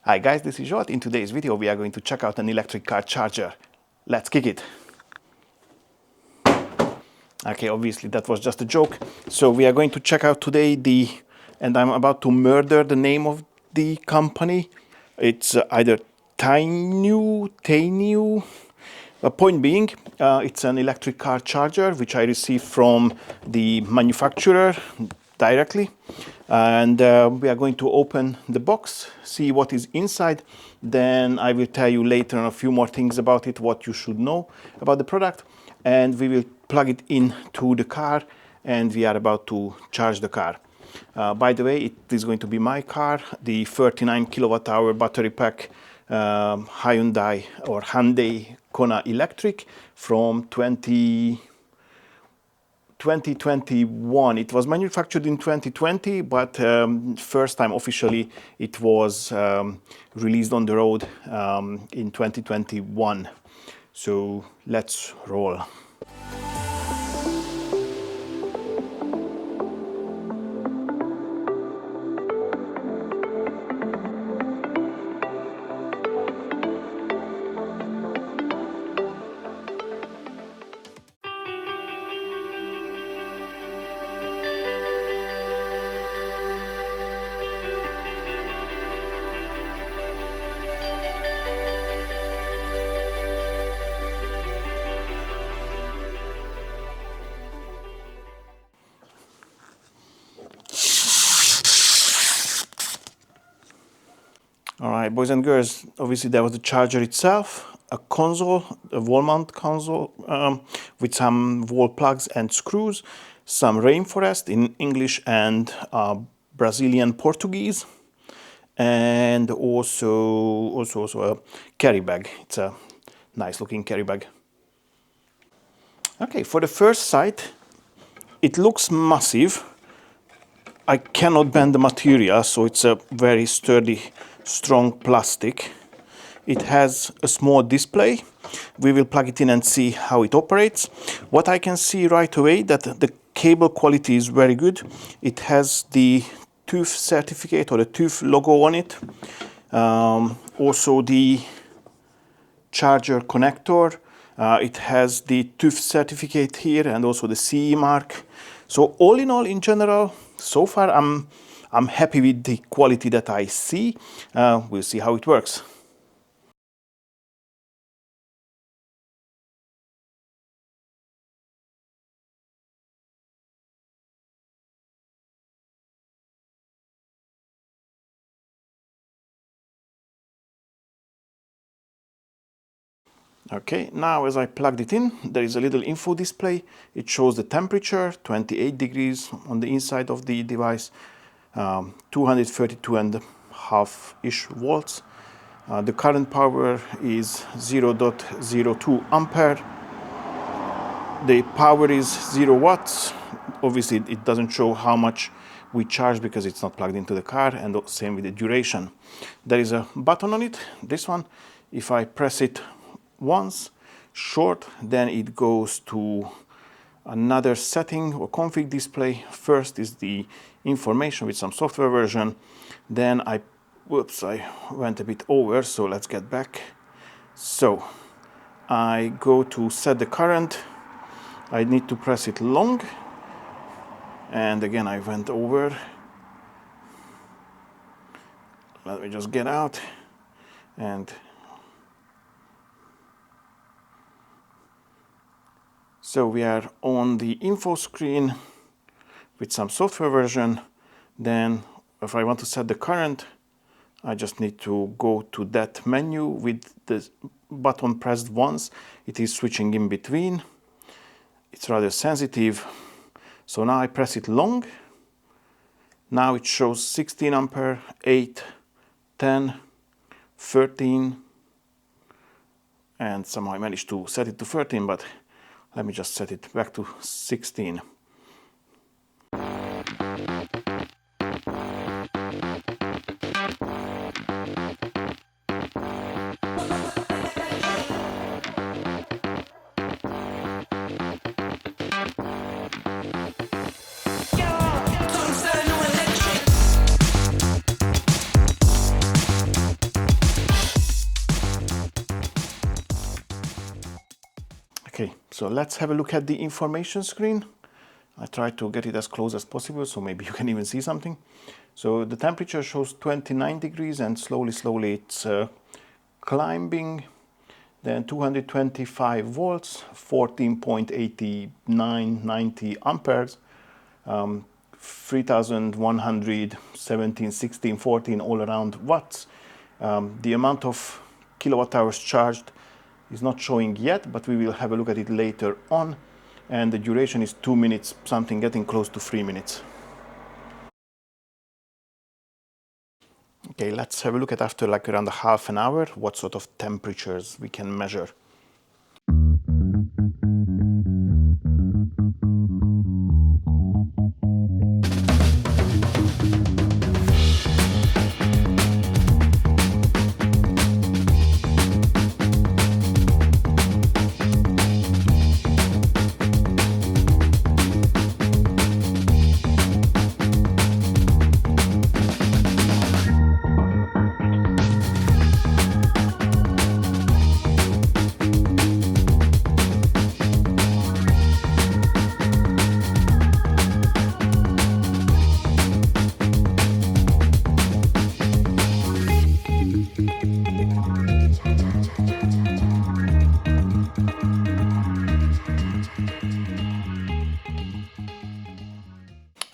Hi guys, this is Zsolt. In today's video we are going to check out an electric car charger. Let's kick it. Okay, obviously that was just a joke. So we are going to check out today and I'm about to murder the name of the company. It's either Tayniu. Point being, it's an electric car charger which I received from the manufacturer directly. And we are going to open the box, see what is inside. Then I will tell you later on a few more things about it, what you should know about the product. And we will plug it into the car and we are about to charge the car. By the way, it is going to be my car, the 39 kilowatt hour battery pack Hyundai Kona Electric from 2021. It was manufactured in 2020, but first time officially it was released on the road in 2021. So let's roll. All right, boys and girls, obviously there was the charger itself, a console, a wall mount console with some wall plugs and screws, some rainforest in English and Brazilian Portuguese, and also a carry bag. It's a nice looking carry bag. Okay, for the first sight, it looks massive. I cannot bend the material, so it's a very sturdy, strong plastic. It has a small display. We will plug it in and see how it operates. What I can see right away that the cable quality is very good. It has the TÜV certificate or the TÜV logo on it. Also the charger connector. It has the TÜV certificate here and also the CE mark. So all in all, in general, so far I'm happy with the quality that I see. We'll see how it works. Okay, now as I plugged it in, there is a little info display. It shows the temperature, 28 degrees on the inside of the device, 232.5-ish volts. The current power is 0.02 ampere. The power is 0 watts. Obviously, it doesn't show how much we charge because it's not plugged into the car, and same with the duration. There is a button on it, this one. If I press it once, short, then it goes to another setting or config display. First is the information with some software version. Then I went a bit over, so let's get back. So I go to set the current. I need to press it long. And again, I went over. Let me just get out and so we are on the info screen with some software version. Then if I want to set the current, I just need to go to that menu with the button pressed once. It is switching in between. It's rather sensitive. So now I press it long. Now it shows 16 ampere, 8, 10, 13, and somehow I managed to set it to 13, but let me just set it back to 16. Okay, so let's have a look at the information screen. I try to get it as close as possible, so maybe you can even see something. So the temperature shows 29 degrees, and slowly it's climbing. Then 225 volts, 14.8990 amperes, 3117, 16, 14 all around watts. The amount of kilowatt hours charged is not showing yet, but we will have a look at it later on. And the duration is 2 minutes, something getting close to 3 minutes. Okay, let's have a look at after like around a half an hour what sort of temperatures we can measure.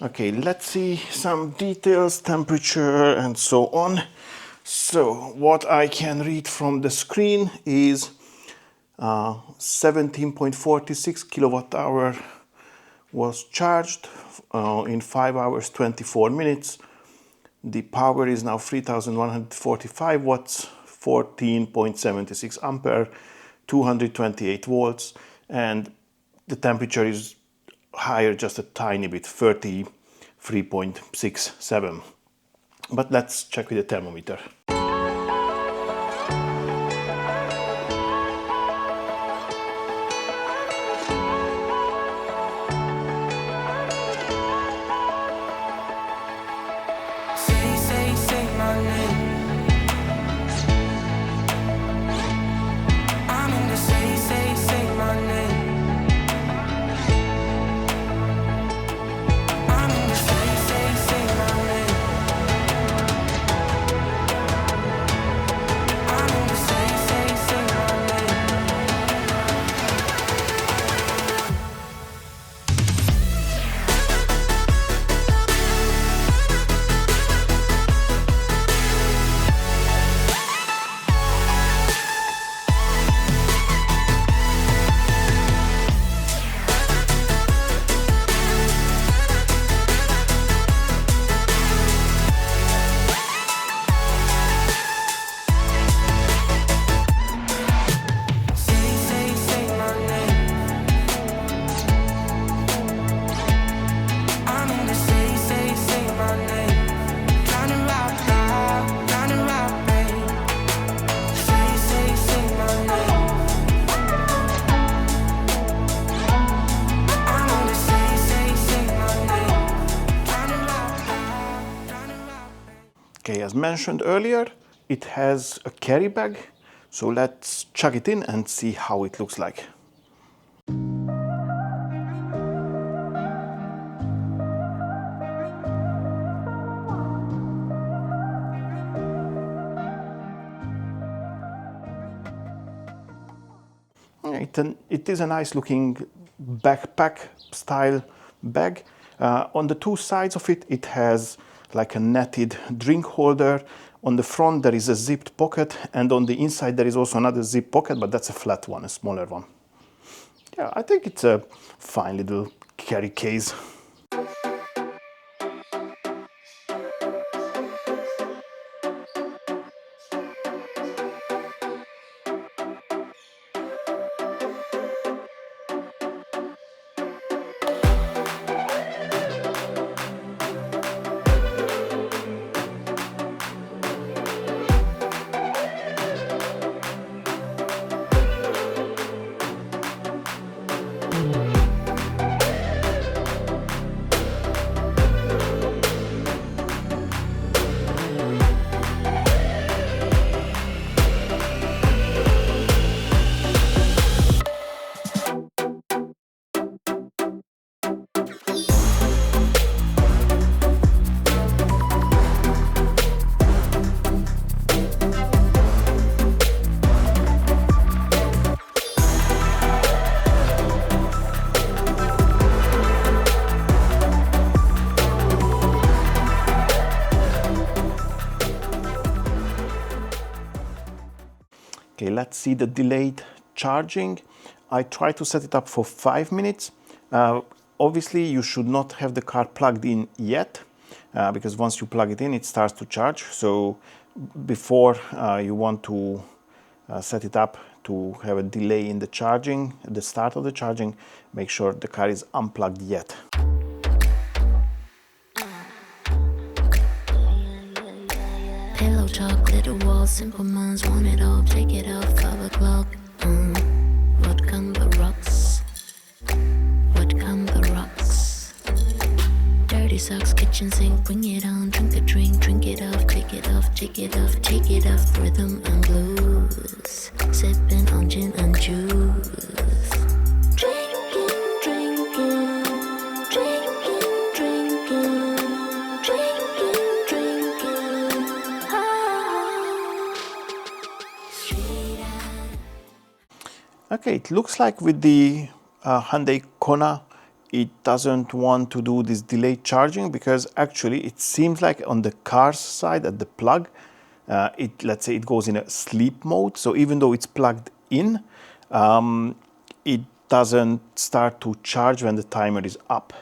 Okay, let's see some details, temperature and so on. So what I can read from the screen is 17.46 kilowatt hour was charged in 5 hours 24 minutes. The power is now 3145 watts, 14.76 ampere, 228 volts, and the temperature is higher just a tiny bit, 33.67. But let's check with the thermometer. Okay, as mentioned earlier, it has a carry bag, so let's chuck it in and see how it looks like. It is a nice looking backpack style bag. On the two sides of it, it has like a netted drink holder. On the front there is a zipped pocket, and on the inside there is also another zip pocket, but that's a flat one, a smaller one. Yeah, I think it's a fine little carry case. Okay, let's see the delayed charging. I try to set it up for 5 minutes. Obviously, you should not have the car plugged in yet, because once you plug it in, it starts to charge. So before you want to set it up to have a delay in the charging, at the start of the charging, make sure the car is unplugged yet. Pillow talk, little walls, simple minds want it all. Take it off, 5 o'clock. What come the rocks? What come the rocks? Dirty socks, kitchen sink, bring it on. Drink a drink it off, take it off, take it off, take it off. Rhythm and blues, sipping on gin and juice. Okay, it looks like with the Hyundai Kona, it doesn't want to do this delayed charging, because actually it seems like on the car's side at the plug, let's say it goes in a sleep mode. So even though it's plugged in, it doesn't start to charge when the timer is up.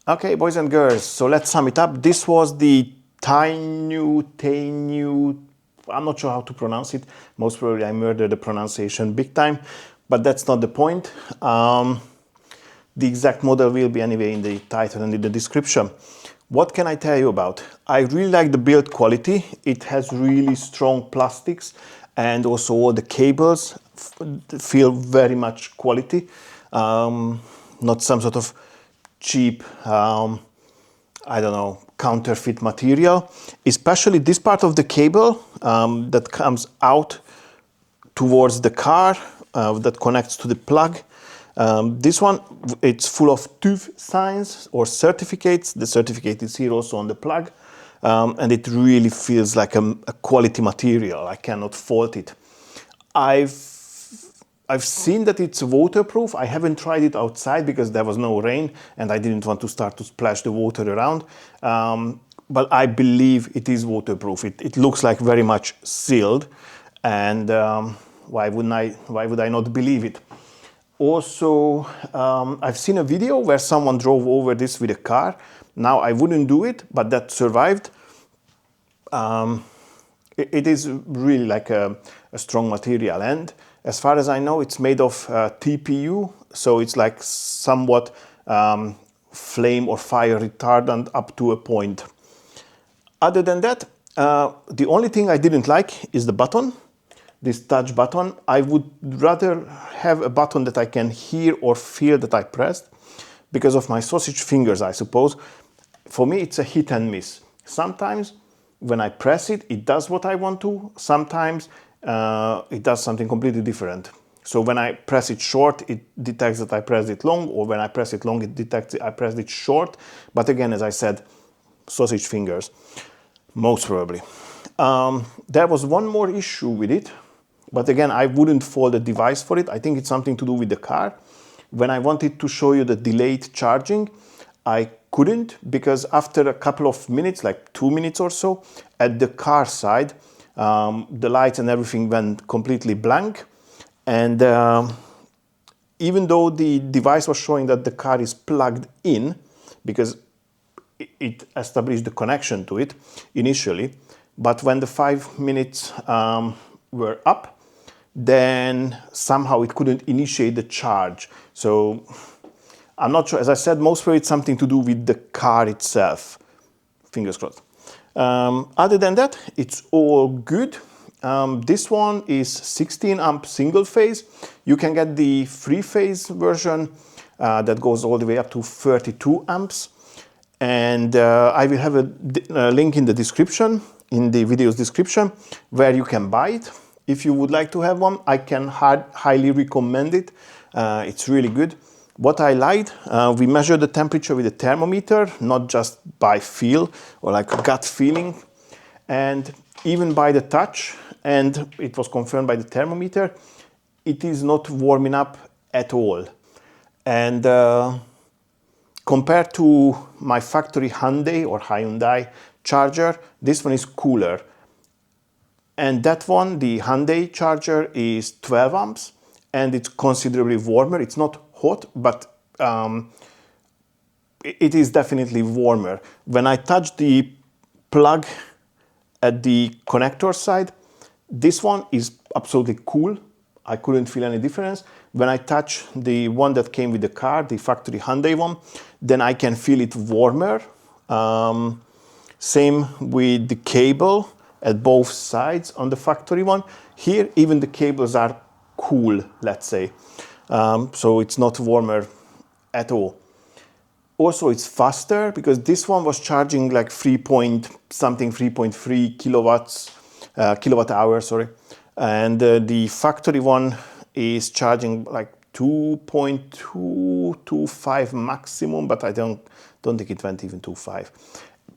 Okay, boys and girls, so let's sum it up. This was the Tayniu, I'm not sure how to pronounce it. Most probably I murdered the pronunciation big time, but that's not the point. The exact model will be anyway in the title and in the description. What can I tell you about? I really like the build quality. It has really strong plastics, and also all the cables feel very much quality. Not some sort of cheap, I don't know, counterfeit material. Especially this part of the cable that comes out towards the car, that connects to the plug. This one, it's full of TÜV signs or certificates. The certificate is here also on the plug. And it really feels like a quality material. I cannot fault it. I've seen that it's waterproof. I haven't tried it outside because there was no rain and I didn't want to start to splash the water around. But I believe it is waterproof. It looks like very much sealed, and why would I not believe it? Also, I've seen a video where someone drove over this with a car. Now I wouldn't do it, but that survived. It is really like a strong material, and as far as I know, it's made of TPU, so it's like somewhat flame or fire retardant up to a point. Other than that, the only thing I didn't like is the button, this touch button. I would rather have a button that I can hear or feel that I pressed, because of my sausage fingers, I suppose. For me, it's a hit and miss. Sometimes when I press it, it does what I want to. Sometimes it does something completely different. So when I press it short, it detects that I pressed it long, or when I press it long, it detects I pressed it short. But again, as I said, sausage fingers, most probably. There was one more issue with it, but again, I wouldn't fault the device for it. I think it's something to do with the car. When I wanted to show you the delayed charging, I couldn't, because after a couple of minutes, like 2 minutes or so, at the car side, the lights and everything went completely blank, and even though the device was showing that the car is plugged in, because it established the connection to it initially, but when the 5 minutes were up, then somehow it couldn't initiate the charge. So I'm not sure. As I said, most probably it's something to do with the car itself. Fingers crossed. Other than that, it's all good. This one is 16 amp single phase. You can get the 3-phase version that goes all the way up to 32 amps. And I will have a link in the description, in the video's description, where you can buy it. If you would like to have one, I can highly recommend it. It's really good. What I liked, we measured the temperature with a thermometer, not just by feel or like a gut feeling, and even by the touch, and it was confirmed by the thermometer, it is not warming up at all. And compared to my factory Hyundai charger, this one is cooler. And that one, the Hyundai charger, is 12 amps, and it's considerably warmer. It's not hot, but it is definitely warmer. When I touch the plug at the connector side, this one is absolutely cool. I couldn't feel any difference. When I touch the one that came with the car, the factory Hyundai one, then I can feel it warmer. Same with the cable at both sides on the factory one. Here, even the cables are cool, let's say. So it's not warmer at all. Also, it's faster because this one was charging like 3.3 kilowatt hour, sorry. And the factory one is charging like 2.225 maximum, but I don't think it went even 2.5.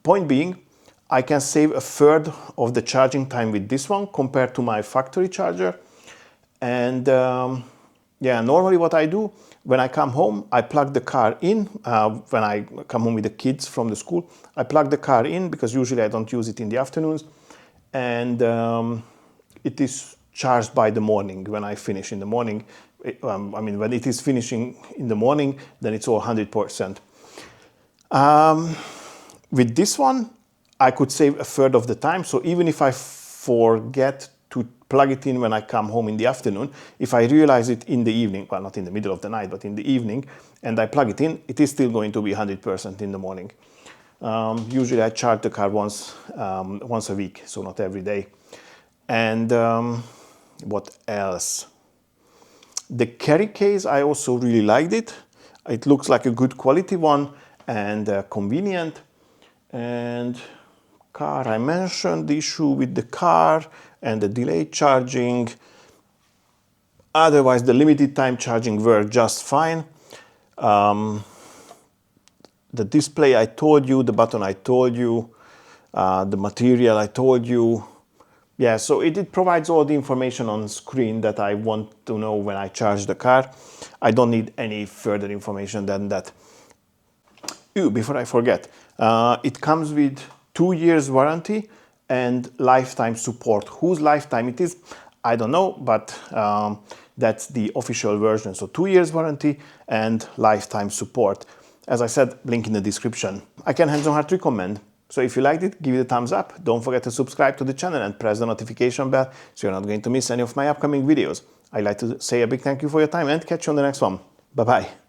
Point being, I can save a third of the charging time with this one compared to my factory charger. And yeah, normally what I do when I come home, I plug the car in. When I come home with the kids from the school, I plug the car in because usually I don't use it in the afternoons. And it is charged by the morning when I finish in the morning. When it is finishing in the morning, then it's all 100%. With this one, I could save a third of the time. So even if I forget to plug it in when I come home in the afternoon, if I realize it in the evening, well, not in the middle of the night, but in the evening, and I plug it in, it is still going to be 100% in the morning. Usually I charge the car once a week, so not every day. And what else? The carry case, I also really liked it. It looks like a good quality one and convenient. And car, I mentioned the issue with the car and the delayed charging. Otherwise, the limited time charging worked just fine. The display I told you, the button I told you, the material I told you. Yeah, so it provides all the information on screen that I want to know when I charge the car. I don't need any further information than that. Before I forget, it comes with 2 years warranty and lifetime support. Whose lifetime it is, I don't know, but that's the official version. So 2 years warranty and lifetime support. As I said, link in the description. I can hands on heart recommend. So if you liked it, give it a thumbs up. Don't forget to subscribe to the channel and press the notification bell so you're not going to miss any of my upcoming videos. I'd like to say a big thank you for your time and catch you on the next one. Bye-bye.